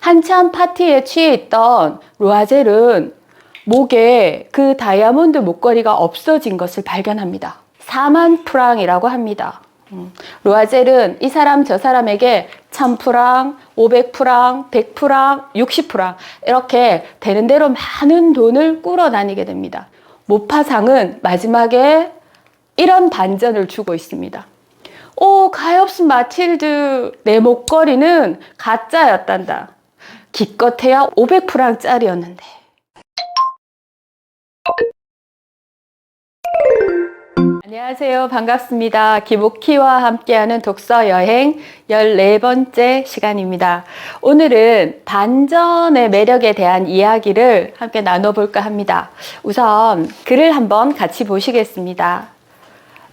한참 파티에 취해 있던 루아젤은 목에 그 다이아몬드 목걸이가 없어진 것을 발견합니다. 4만 프랑이라고 합니다. 루아젤은 이 사람 저 사람에게 1000프랑, 500프랑, 100프랑, 60프랑 이렇게 되는 대로 많은 돈을 꾸러 다니게 됩니다. 모파상은 마지막에 이런 반전을 주고 있습니다. 오, 가엾은 마틸드, 내 목걸이는 가짜였단다. 기껏해야 500프랑짜리였는데. 안녕하세요. 반갑습니다. 기복희와 함께하는 독서 여행 14번째 시간입니다. 오늘은 반전의 매력에 대한 이야기를 함께 나눠볼까 합니다. 우선 글을 한번 같이 보시겠습니다.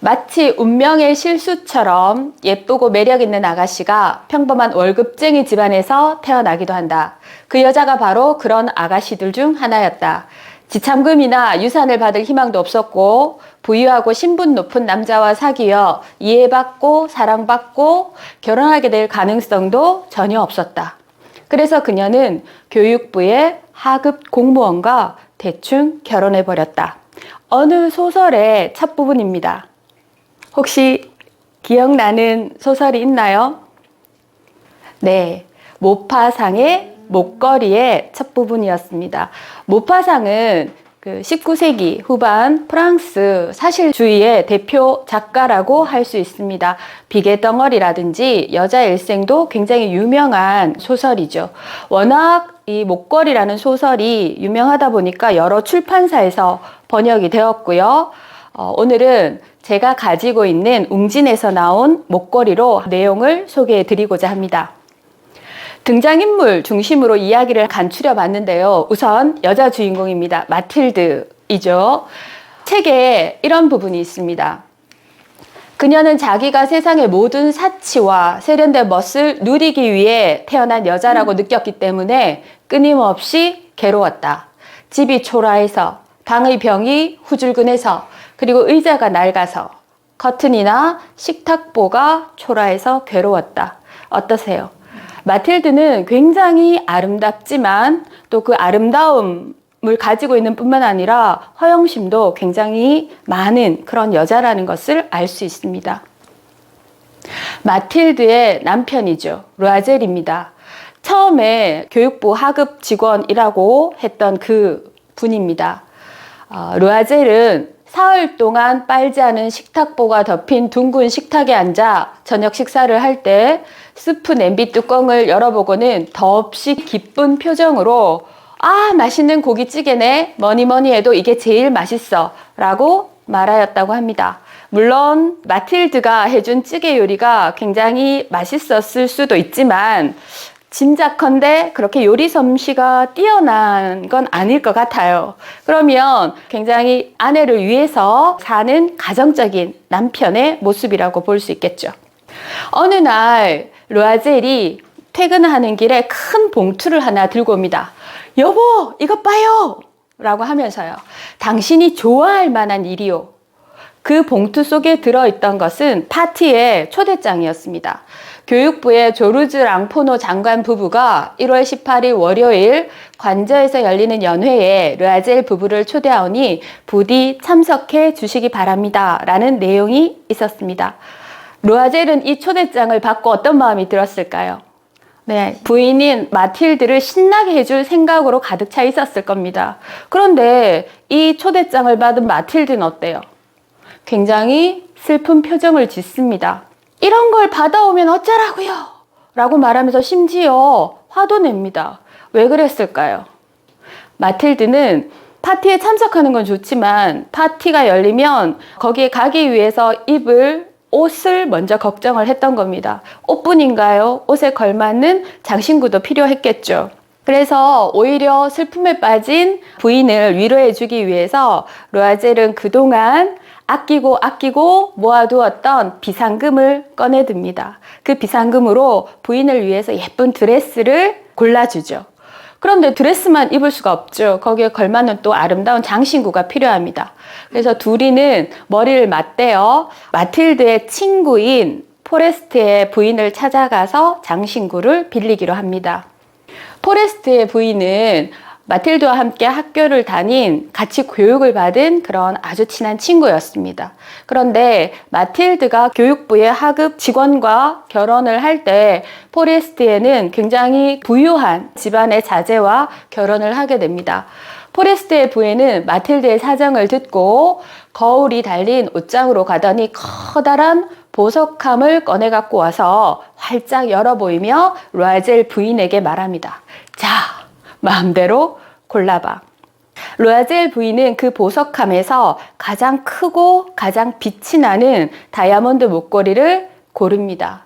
마치 운명의 실수처럼 예쁘고 매력 있는 아가씨가 평범한 월급쟁이 집안에서 태어나기도 한다. 그 여자가 바로 그런 아가씨들 중 하나였다. 지참금이나 유산을 받을 희망도 없었고 부유하고 신분 높은 남자와 사귀어 이해받고 사랑받고 결혼하게 될 가능성도 전혀 없었다. 그래서 그녀는 교육부의 하급 공무원과 대충 결혼해버렸다. 어느 소설의 첫 부분입니다. 혹시 기억나는 소설이 있나요? 네, 모파상의 목걸이의 첫 부분이었습니다. 모파상은 그 19세기 후반 프랑스 사실주의의 대표 작가라고 할 수 있습니다. 비계덩어리라든지 여자 일생도 굉장히 유명한 소설이죠. 워낙 이 목걸이라는 소설이 유명하다 보니까 여러 출판사에서 번역이 되었고요. 오늘은 제가 가지고 있는 웅진에서 나온 목걸이로 내용을 소개해 드리고자 합니다. 등장인물 중심으로 이야기를 간추려 봤는데요. 우선 여자 주인공입니다. 마틸드이죠. 책에 이런 부분이 있습니다. 그녀는 자기가 세상의 모든 사치와 세련된 멋을 누리기 위해 태어난 여자라고 느꼈기 때문에 끊임없이 괴로웠다. 집이 초라해서, 방의 병이 후줄근해서, 그리고 의자가 낡아서, 커튼이나 식탁보가 초라해서 괴로웠다. 어떠세요? 마틸드는 굉장히 아름답지만 또 그 아름다움을 가지고 있는 뿐만 아니라 허영심도 굉장히 많은 그런 여자라는 것을 알 수 있습니다. 마틸드의 남편이죠. 루아젤입니다. 처음에 교육부 하급 직원이라고 했던 그 분입니다. 루아젤은 사흘 동안 빨지 않은 식탁보가 덮인 둥근 식탁에 앉아 저녁 식사를 할 때 스프 냄비 뚜껑을 열어보고는 더없이 기쁜 표정으로 아, 맛있는 고깃찌개네. 뭐니 해도 이게 제일 맛있어 라고 말하였다고 합니다. 물론 마틸드가 해준 찌개 요리가 굉장히 맛있었을 수도 있지만 짐작컨대 그렇게 요리 솜씨가 뛰어난 건 아닐 것 같아요. 그러면 굉장히 아내를 위해서 사는 가정적인 남편의 모습이라고 볼 수 있겠죠. 어느 날 루아젤이 퇴근하는 길에 큰 봉투를 하나 들고 옵니다. 여보, 이것 봐요! 라고 하면서요. 당신이 좋아할 만한 일이요. 그 봉투 속에 들어있던 것은 파티의 초대장이었습니다. 교육부의 조르즈 랑포노 장관 부부가 1월 18일 월요일 관저에서 열리는 연회에 루아젤 부부를 초대하오니 부디 참석해 주시기 바랍니다. 라는 내용이 있었습니다. 루아젤은 이 초대장을 받고 어떤 마음이 들었을까요? 네, 부인인 마틸드를 신나게 해줄 생각으로 가득 차 있었을 겁니다. 그런데 이 초대장을 받은 마틸드는 어때요? 굉장히 슬픈 표정을 짓습니다. 이런 걸 받아오면 어쩌라고요? 라고 말하면서 심지어 화도 냅니다. 왜 그랬을까요? 마틸드는 파티에 참석하는 건 좋지만 파티가 열리면 거기에 가기 위해서 입을 옷을 먼저 걱정을 했던 겁니다. 옷뿐인가요? 옷에 걸맞는 장신구도 필요했겠죠. 그래서 오히려 슬픔에 빠진 부인을 위로해주기 위해서 루아젤은 그동안 아끼고 모아두었던 비상금을 꺼내듭니다. 그 비상금으로 부인을 위해서 예쁜 드레스를 골라주죠. 그런데 드레스만 입을 수가 없죠. 거기에 걸맞는 또 아름다운 장신구가 필요합니다. 그래서 둘이는 머리를 맞대어 마틸드의 친구인 포레스트의 부인을 찾아가서 장신구를 빌리기로 합니다. 포레스트의 부인은 마틸드와 함께 학교를 다닌, 같이 교육을 받은 그런 아주 친한 친구였습니다. 그런데 마틸드가 교육부의 하급 직원과 결혼을 할 때 포레스트에는 굉장히 부유한 집안의 자제와 결혼을 하게 됩니다. 포레스트의 부인은 마틸드의 사정을 듣고 거울이 달린 옷장으로 가더니 커다란 보석함을 꺼내 갖고 와서 활짝 열어 보이며 로아젤 부인에게 말합니다. 자, 마음대로 골라봐. 로아젤 부인은 그 보석함에서 가장 크고 가장 빛이 나는 다이아몬드 목걸이를 고릅니다.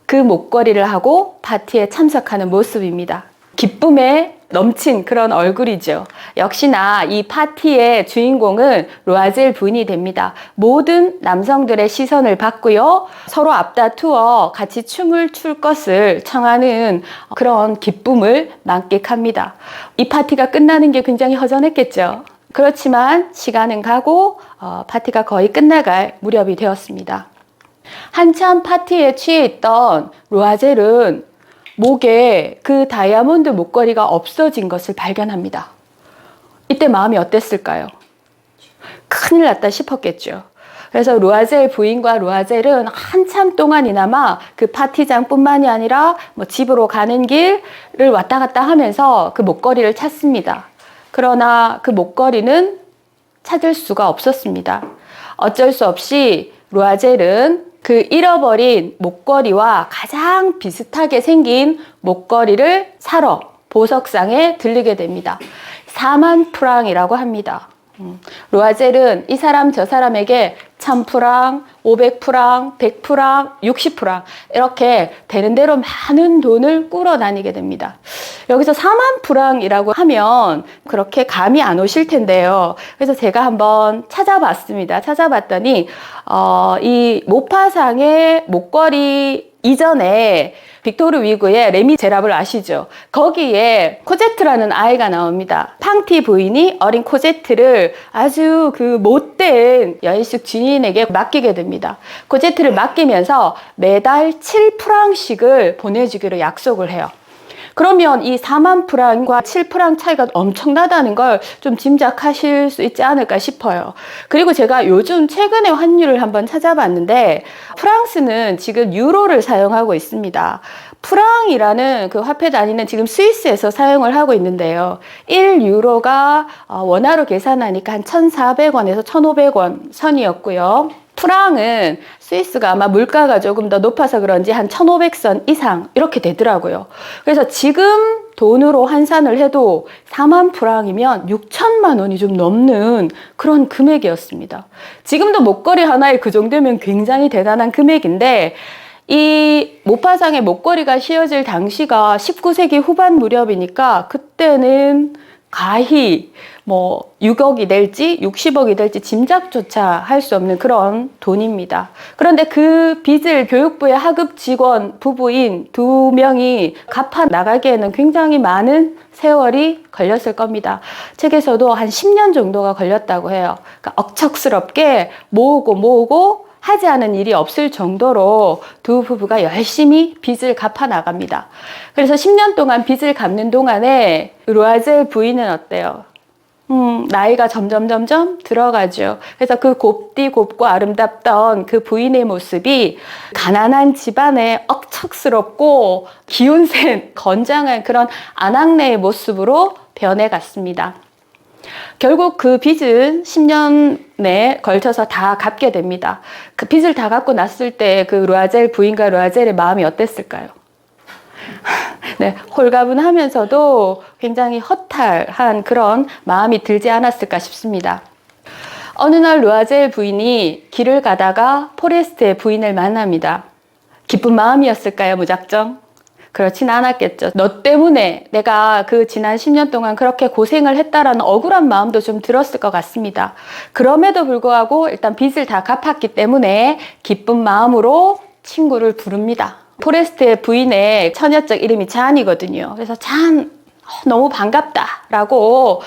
그 목걸이를 하고 파티에 참석하는 모습입니다. 기쁨에 넘친 그런 얼굴이죠. 역시나 이 파티의 주인공은 로아젤 부인이 됩니다. 모든 남성들의 시선을 받고요. 서로 앞다투어 같이 춤을 출 것을 청하는 그런 기쁨을 만끽합니다. 이 파티가 끝나는 게 굉장히 허전했겠죠. 그렇지만 시간은 가고 파티가 거의 끝나갈 무렵이 되었습니다. 한참 파티에 취해 있던 로아젤은 목에 그 다이아몬드 목걸이가 없어진 것을 발견합니다. 이때 마음이 어땠을까요? 큰일 났다 싶었겠죠. 그래서 로아젤 부인과 로아젤은 한참 동안이나마 그 파티장뿐만이 아니라 집으로 가는 길을 왔다 갔다 하면서 그 목걸이를 찾습니다. 그러나 그 목걸이는 찾을 수가 없었습니다. 어쩔 수 없이 로아젤은 그 잃어버린 목걸이와 가장 비슷하게 생긴 목걸이를 사러 보석상에 들르게 됩니다. 4만 프랑이라고 합니다. 로아젤은 이 사람 저 사람에게 1000프랑, 500프랑, 100프랑, 60프랑 이렇게 되는 대로 많은 돈을 꾸러 다니게 됩니다. 여기서 4만 프랑이라고 하면 그렇게 감이 안 오실 텐데요. 그래서 제가 한번 찾아봤습니다. 찾아봤더니 이 모파상의 목걸이 이전에 빅토르 위그의 레미제라블 아시죠? 거기에 코제트라는 아이가 나옵니다. 팡티 부인이 어린 코제트를 아주 그 못된 연식 주인에게 맡기게 됩니다. 코제트를 맡기면서 매달 7프랑씩을 보내주기로 약속을 해요. 그러면 이 4만 프랑과 7프랑 차이가 엄청나다는 걸 좀 짐작하실 수 있지 않을까 싶어요. 그리고 제가 요즘 최근에 환율을 한번 찾아봤는데 프랑스는 지금 유로를 사용하고 있습니다. 프랑이라는 그 화폐 단위는 지금 스위스에서 사용을 하고 있는데요. 1유로가 원화로 계산하니까 한 1,400원에서 1,500원 선이었고요. 프랑은 스위스가 아마 물가가 조금 더 높아서 그런지 한 1,500선 이상 이렇게 되더라고요. 그래서 지금 돈으로 환산을 해도 4만 프랑이면 6천만 원이 좀 넘는 그런 금액이었습니다. 지금도 목걸이 하나에 그 정도면 굉장히 대단한 금액인데 이 모파상의 목걸이가 씌워질 당시가 19세기 후반 무렵이니까 그때는 가히 6억이 될지 60억이 될지 짐작조차 할 수 없는 그런 돈입니다. 그런데 그 빚을 교육부의 하급 직원 부부인 2명이 갚아 나가기에는 굉장히 많은 세월이 걸렸을 겁니다. 책에서도 한 10년 정도가 걸렸다고 해요. 그러니까 억척스럽게 모으고 하지 않은 일이 없을 정도로 두 부부가 열심히 빚을 갚아 나갑니다. 그래서 10년 동안 빚을 갚는 동안에 로아젤 부인은 어때요? 나이가 점점 들어가죠. 그래서 그 곱고 아름답던 그 부인의 모습이 가난한 집안의 억척스럽고 기운센 건장한 그런 아낙네의 모습으로 변해갔습니다. 결국 그 빚은 10년에 걸쳐서 다 갚게 됩니다. 그 빚을 다 갚고 났을 때 그 로아젤 부인과 로아젤의 마음이 어땠을까요? 네, 홀가분하면서도 굉장히 허탈한 그런 마음이 들지 않았을까 싶습니다. 어느 날 로아젤 부인이 길을 가다가 포레스트의 부인을 만납니다. 기쁜 마음이었을까요, 무작정? 그렇진 않았겠죠. 너 때문에 내가 그 지난 10년 동안 그렇게 고생을 했다라는 억울한 마음도 좀 들었을 것 같습니다. 그럼에도 불구하고 일단 빚을 다 갚았기 때문에 기쁜 마음으로 친구를 부릅니다. 포레스트의 부인의 처녀적 이름이 잔이거든요. 그래서 잔, 너무 반갑다라고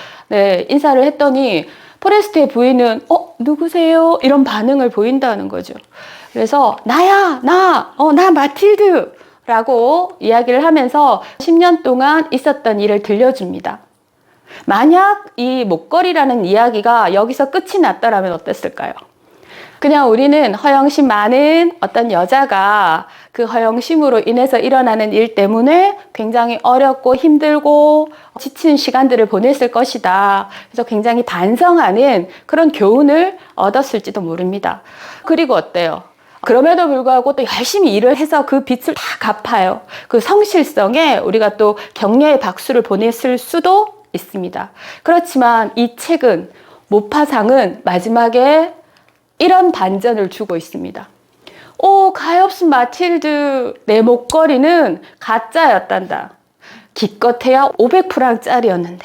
인사를 했더니 포레스트의 부인은 누구세요? 이런 반응을 보인다는 거죠. 그래서 나야, 나 마틸드. 라고 이야기를 하면서 10년 동안 있었던 일을 들려줍니다. 만약 이 목걸이라는 이야기가 여기서 끝이 났더라면 어땠을까요? 그냥 우리는 허영심 많은 어떤 여자가 그 허영심으로 인해서 일어나는 일 때문에 굉장히 어렵고 힘들고 지친 시간들을 보냈을 것이다. 그래서 굉장히 반성하는 그런 교훈을 얻었을지도 모릅니다. 그리고 어때요? 그럼에도 불구하고 또 열심히 일을 해서 그 빚을 다 갚아요. 그 성실성에 우리가 또 격려의 박수를 보냈을 수도 있습니다. 그렇지만 이 책은, 모파상은 마지막에 이런 반전을 주고 있습니다. 오, 가엾은 마틸드, 내 목걸이는 가짜였단다. 기껏해야 500프랑짜리였는데.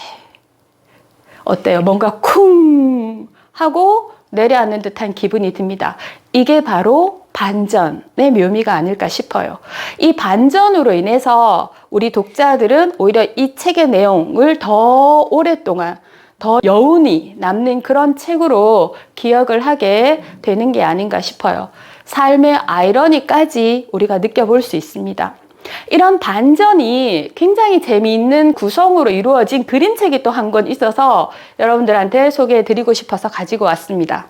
어때요? 뭔가 쿵 하고 내려앉는 듯한 기분이 듭니다. 이게 바로 반전의 묘미가 아닐까 싶어요. 이 반전으로 인해서 우리 독자들은 오히려 이 책의 내용을 더 오랫동안 더 여운이 남는 그런 책으로 기억을 하게 되는 게 아닌가 싶어요. 삶의 아이러니까지 우리가 느껴볼 수 있습니다. 이런 반전이 굉장히 재미있는 구성으로 이루어진 그림책이 또 한 권 있어서 여러분들한테 소개해 드리고 싶어서 가지고 왔습니다.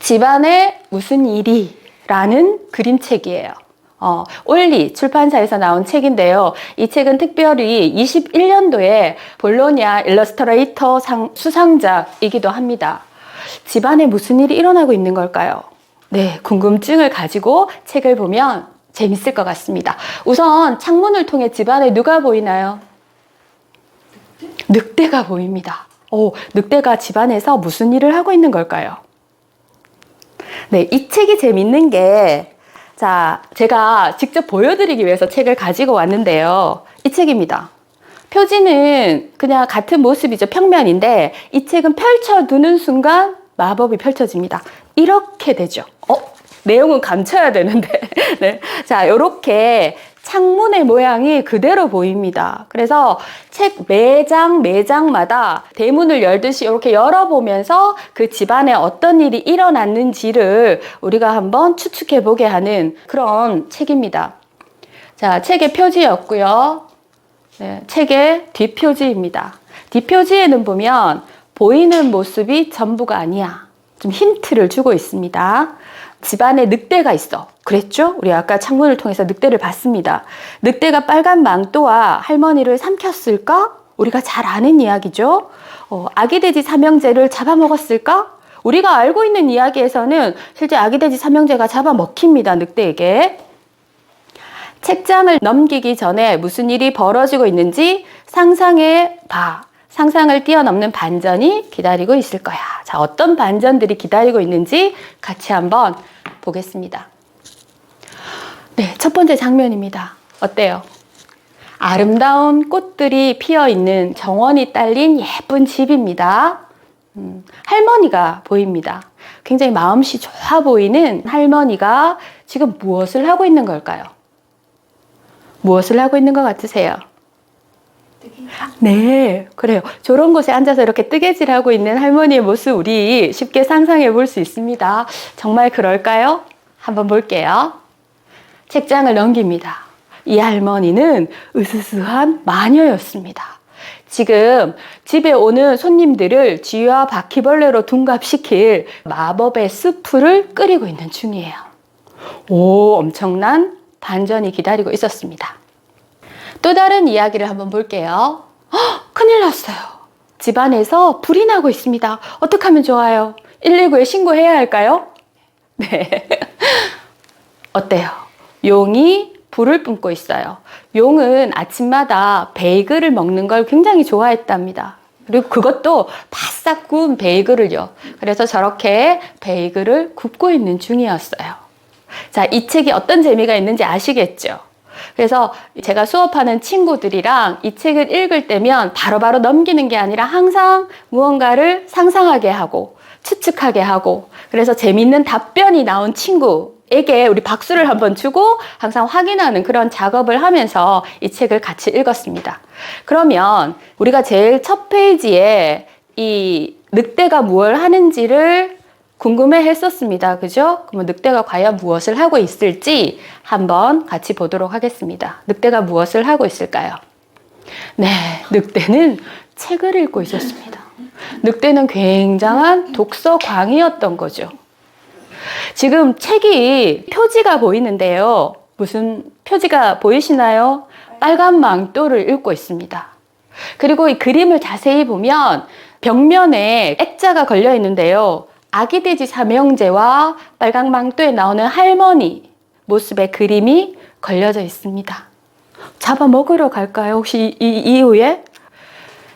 집안에 무슨 일이? 라는 그림책이에요. 올리 출판사에서 나온 책인데요. 이 책은 특별히 21년도에 볼로냐 일러스트레이터 상 수상작이기도 합니다. 집안에 무슨 일이 일어나고 있는 걸까요? 네, 궁금증을 가지고 책을 보면 재밌을 것 같습니다. 우선 창문을 통해 집안에 누가 보이나요? 늑대가 보입니다. 늑대가 집안에서 무슨 일을 하고 있는 걸까요? 네, 이 책이 재밌는 게 자, 제가 직접 보여드리기 위해서 책을 가지고 왔는데요. 이 책입니다. 표지는 그냥 같은 모습이죠. 평면인데 이 책은 펼쳐두는 순간 마법이 펼쳐집니다. 이렇게 되죠. 내용은 감춰야 되는데. 네. 자, 이렇게 창문의 모양이 그대로 보입니다. 그래서 책 매장마다 대문을 열듯이 이렇게 열어보면서 그 집안에 어떤 일이 일어났는지를 우리가 한번 추측해 보게 하는 그런 책입니다. 자, 책의 표지였고요. 네, 책의 뒷표지입니다. 뒷표지에는 보면 보이는 모습이 전부가 아니야. 좀 힌트를 주고 있습니다. 집안에 늑대가 있어. 그랬죠? 우리 아까 창문을 통해서 늑대를 봤습니다. 늑대가 빨간 망토와 할머니를 삼켰을까? 우리가 잘 아는 이야기죠. 아기돼지 삼형제를 잡아먹었을까? 우리가 알고 있는 이야기에서는 실제 아기돼지 삼형제가 잡아먹힙니다. 늑대에게. 책장을 넘기기 전에 무슨 일이 벌어지고 있는지 상상해 봐. 상상을 뛰어넘는 반전이 기다리고 있을 거야. 자, 어떤 반전들이 기다리고 있는지 같이 한번 보겠습니다. 네, 첫 번째 장면입니다. 어때요? 아름다운 꽃들이 피어 있는 정원이 딸린 예쁜 집입니다. 할머니가 보입니다. 굉장히 마음씨 좋아 보이는 할머니가 지금 무엇을 하고 있는 걸까요? 무엇을 하고 있는 것 같으세요? 네, 그래요. 저런 곳에 앉아서 이렇게 뜨개질하고 있는 할머니의 모습 우리 쉽게 상상해 볼 수 있습니다. 정말 그럴까요? 한번 볼게요. 책장을 넘깁니다. 이 할머니는 으스스한 마녀였습니다. 지금 집에 오는 손님들을 쥐와 바퀴벌레로 둔갑시킬 마법의 스프를 끓이고 있는 중이에요. 오, 엄청난 반전이 기다리고 있었습니다. 또 다른 이야기를 한번 볼게요. 큰일 났어요. 집안에서 불이 나고 있습니다. 어떻게 하면 좋아요? 119에 신고해야 할까요? 네. 어때요? 용이 불을 뿜고 있어요. 용은 아침마다 베이글을 먹는 걸 굉장히 좋아했답니다. 그리고 그것도 바싹 구운 베이글을요. 그래서 저렇게 베이글을 굽고 있는 중이었어요. 자, 이 책이 어떤 재미가 있는지 아시겠죠? 그래서 제가 수업하는 친구들이랑 이 책을 읽을 때면 바로바로 넘기는 게 아니라 항상 무언가를 상상하게 하고 추측하게 하고 그래서 재밌는 답변이 나온 친구에게 우리 박수를 한번 주고 항상 확인하는 그런 작업을 하면서 이 책을 같이 읽었습니다. 그러면 우리가 제일 첫 페이지에 이 늑대가 무엇을 하는지를 궁금해 했었습니다. 그죠? 그러면 늑대가 과연 무엇을 하고 있을지 한번 같이 보도록 하겠습니다. 늑대가 무엇을 하고 있을까요? 네, 늑대는 책을 읽고 있었습니다. 늑대는 굉장한 독서광이었던 거죠. 지금 책이 표지가 보이는데요. 무슨 표지가 보이시나요? 빨간 망토를 읽고 있습니다. 그리고 이 그림을 자세히 보면 벽면에 액자가 걸려 있는데요. 아기 돼지 삼형제와 빨간 망토에 나오는 할머니 모습의 그림이 걸려져 있습니다. 잡아먹으러 갈까요? 혹시 이 이후에?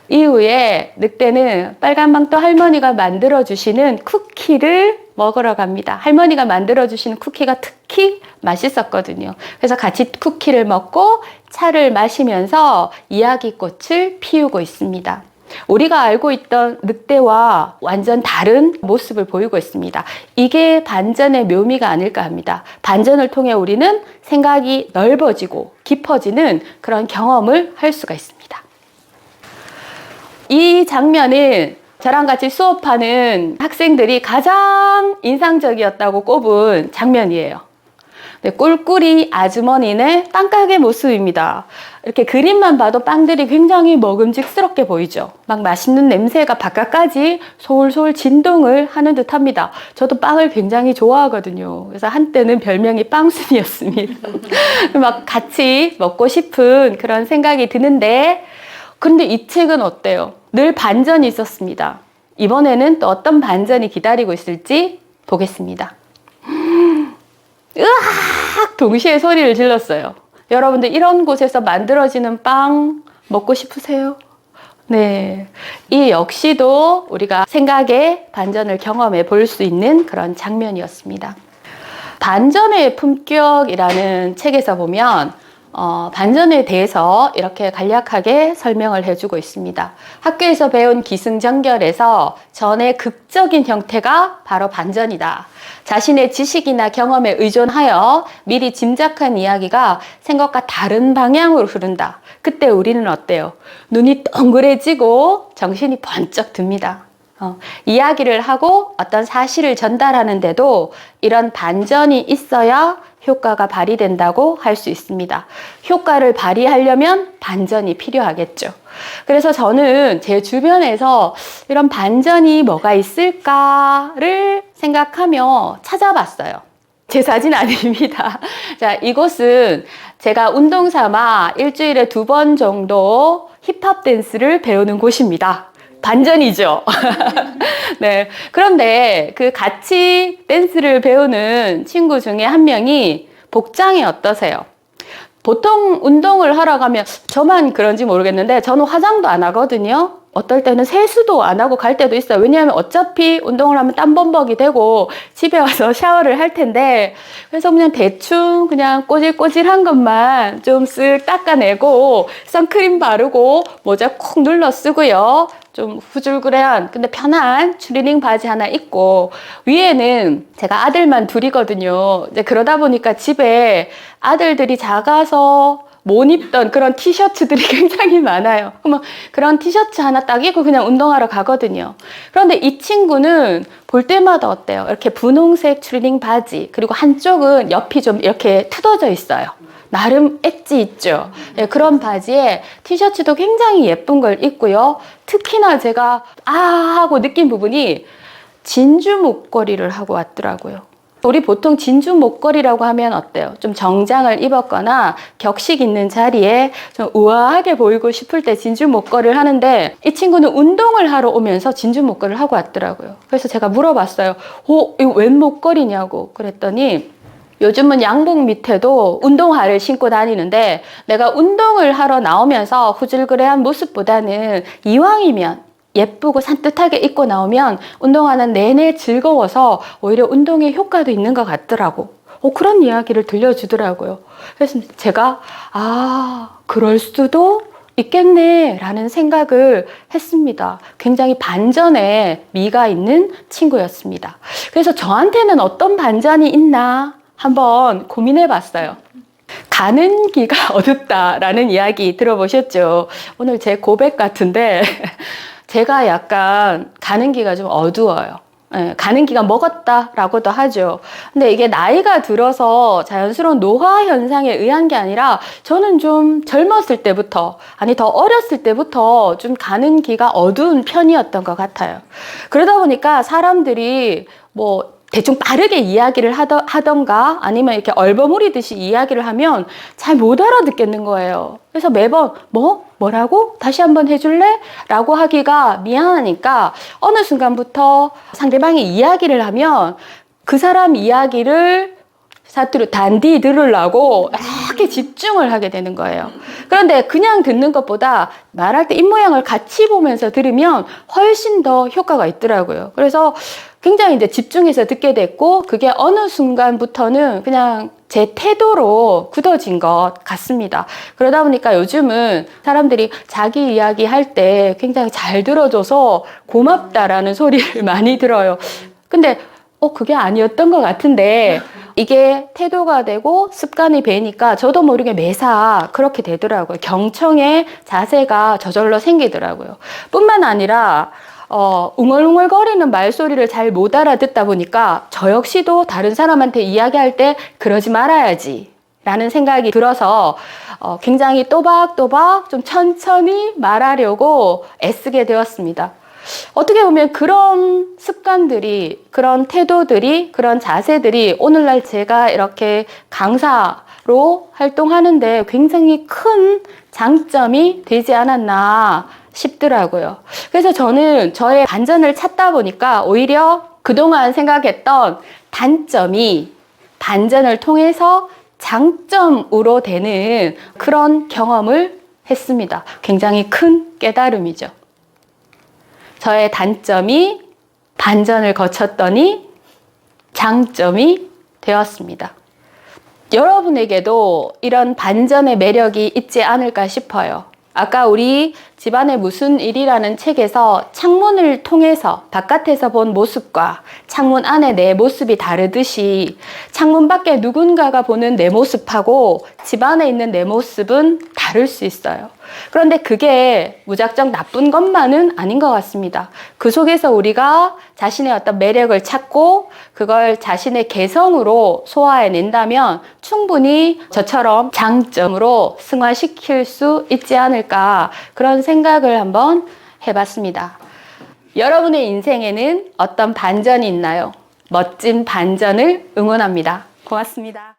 이후에 늑대는 빨간 망토 할머니가 만들어주시는 쿠키를 먹으러 갑니다. 할머니가 만들어주시는 쿠키가 특히 맛있었거든요. 그래서 같이 쿠키를 먹고 차를 마시면서 이야기꽃을 피우고 있습니다. 우리가 알고 있던 늑대와 완전 다른 모습을 보이고 있습니다. 이게 반전의 묘미가 아닐까 합니다. 반전을 통해 우리는 생각이 넓어지고 깊어지는 그런 경험을 할 수가 있습니다. 이 장면은 저랑 같이 수업하는 학생들이 가장 인상적이었다고 꼽은 장면이에요. 네, 꿀꿀이 아주머니네 빵가게 모습입니다. 이렇게 그림만 봐도 빵들이 굉장히 먹음직스럽게 보이죠. 막 맛있는 냄새가 바깥까지 솔솔 진동을 하는 듯 합니다. 저도 빵을 굉장히 좋아하거든요. 그래서 한때는 별명이 빵순이었습니다. 막 같이 먹고 싶은 그런 생각이 드는데, 그런데 이 책은 어때요? 늘 반전이 있었습니다. 이번에는 또 어떤 반전이 기다리고 있을지 보겠습니다. 으악! 동시에 소리를 질렀어요. 여러분들 이런 곳에서 만들어지는 빵 먹고 싶으세요? 네. 이 역시도 우리가 생각의 반전을 경험해 볼 수 있는 그런 장면이었습니다. 반전의 품격이라는 책에서 보면 반전에 대해서 이렇게 간략하게 설명을 해주고 있습니다. 학교에서 배운 기승전결에서 전의 극적인 형태가 바로 반전이다. 자신의 지식이나 경험에 의존하여 미리 짐작한 이야기가 생각과 다른 방향으로 흐른다. 그때 우리는 어때요? 눈이 동그래지고 정신이 번쩍 듭니다. 이야기를 하고 어떤 사실을 전달하는데도 이런 반전이 있어야 효과가 발휘된다고 할 수 있습니다. 효과를 발휘하려면 반전이 필요하겠죠. 그래서 저는 제 주변에서 이런 반전이 뭐가 있을까를 생각하며 찾아봤어요. 제 사진 아닙니다. 자, 이곳은 제가 운동 삼아 일주일에 2번 정도 힙합 댄스를 배우는 곳입니다. 반전이죠. 네. 그런데 그 같이 댄스를 배우는 친구 중에 한 명이 복장이 어떠세요? 보통 운동을 하러 가면 저만 그런지 모르겠는데 저는 화장도 안 하거든요. 어떨 때는 세수도 안 하고 갈 때도 있어요. 왜냐하면 어차피 운동을 하면 땀범벅이 되고 집에 와서 샤워를 할 텐데, 그래서 그냥 대충 그냥 꼬질꼬질한 것만 좀 쓱 닦아내고 선크림 바르고 모자 콕 눌러 쓰고요. 좀 후줄그레한 근데 편한 추리닝 바지 하나 입고, 위에는 제가 아들만 둘이거든요. 이제 그러다 보니까 집에 아들들이 작아서 못 입던 그런 티셔츠들이 굉장히 많아요. 그러면 그런 티셔츠 하나 딱 입고 그냥 운동하러 가거든요. 그런데 이 친구는 볼 때마다 어때요? 이렇게 분홍색 추리닝 바지, 그리고 한쪽은 옆이 좀 이렇게 뜯어져 있어요. 나름 엣지 있죠. 네, 그런 바지에 티셔츠도 굉장히 예쁜 걸 입고요. 특히나 제가 하고 느낀 부분이 진주 목걸이를 하고 왔더라고요. 우리 보통 진주 목걸이라고 하면 어때요? 좀 정장을 입었거나 격식 있는 자리에 좀 우아하게 보이고 싶을 때 진주 목걸이를 하는데, 이 친구는 운동을 하러 오면서 진주 목걸이를 하고 왔더라고요. 그래서 제가 물어봤어요. 이거 웬 목걸이냐고. 그랬더니 요즘은 양복 밑에도 운동화를 신고 다니는데, 내가 운동을 하러 나오면서 후줄그레한 모습보다는 이왕이면 예쁘고 산뜻하게 입고 나오면 운동하는 내내 즐거워서 오히려 운동에 효과도 있는 것 같더라고. 그런 이야기를 들려주더라고요. 그래서 제가 그럴 수도 있겠네 라는 생각을 했습니다. 굉장히 반전의 미가 있는 친구였습니다. 그래서 저한테는 어떤 반전이 있나 한번 고민해 봤어요. 가는 길가 어둡다라는 이야기 들어보셨죠? 오늘 제 고백 같은데 제가 약간 가는 길가 좀 어두워요. 가는 기가 먹었다라고도 하죠. 근데 이게 나이가 들어서 자연스러운 노화 현상에 의한 게 아니라 저는 좀 젊었을 때부터, 아니 더 어렸을 때부터 좀 가는 기가 어두운 편이었던 것 같아요. 그러다 보니까 사람들이 뭐 대충 빠르게 이야기를 하던가 아니면 이렇게 얼버무리듯이 이야기를 하면 잘 못 알아듣겠는 거예요. 그래서 매번 뭐라고? 다시 한번 해줄래? 라고 하기가 미안하니까 어느 순간부터 상대방이 이야기를 하면 그 사람 이야기를 사투리 단디 들으려고 이렇게 집중을 하게 되는 거예요. 그런데 그냥 듣는 것보다 말할 때 입모양을 같이 보면서 들으면 훨씬 더 효과가 있더라고요. 그래서 굉장히 이제 집중해서 듣게 됐고, 그게 어느 순간부터는 그냥 제 태도로 굳어진 것 같습니다. 그러다 보니까 요즘은 사람들이 자기 이야기 할 때 굉장히 잘 들어줘서 고맙다라는 소리를 많이 들어요. 근데 그게 아니었던 것 같은데 이게 태도가 되고 습관이 배니까 저도 모르게 매사 그렇게 되더라고요. 경청의 자세가 저절로 생기더라고요. 뿐만 아니라 웅얼웅얼거리는 말소리를 잘 못 알아듣다 보니까 저 역시도 다른 사람한테 이야기할 때 그러지 말아야지 라는 생각이 들어서 굉장히 또박또박 좀 천천히 말하려고 애쓰게 되었습니다. 어떻게 보면 그런 습관들이, 그런 태도들이, 그런 자세들이 오늘날 제가 이렇게 강사로 활동하는데 굉장히 큰 장점이 되지 않았나 싶더라고요. 그래서 저는 저의 반전을 찾다 보니까 오히려 그동안 생각했던 단점이 반전을 통해서 장점으로 되는 그런 경험을 했습니다. 굉장히 큰 깨달음이죠. 저의 단점이 반전을 거쳤더니 장점이 되었습니다. 여러분에게도 이런 반전의 매력이 있지 않을까 싶어요. 아까 우리 집안의 무슨 일이라는 책에서 창문을 통해서 바깥에서 본 모습과 창문 안에 내 모습이 다르듯이 창문 밖에 누군가가 보는 내 모습하고 집 안에 있는 내 모습은 다를 수 있어요. 그런데 그게 무작정 나쁜 것만은 아닌 것 같습니다. 그 속에서 우리가 자신의 어떤 매력을 찾고 그걸 자신의 개성으로 소화해낸다면 충분히 저처럼 장점으로 승화시킬 수 있지 않을까, 그런 생각을 한번 해봤습니다. 여러분의 인생에는 어떤 반전이 있나요? 멋진 반전을 응원합니다. 고맙습니다.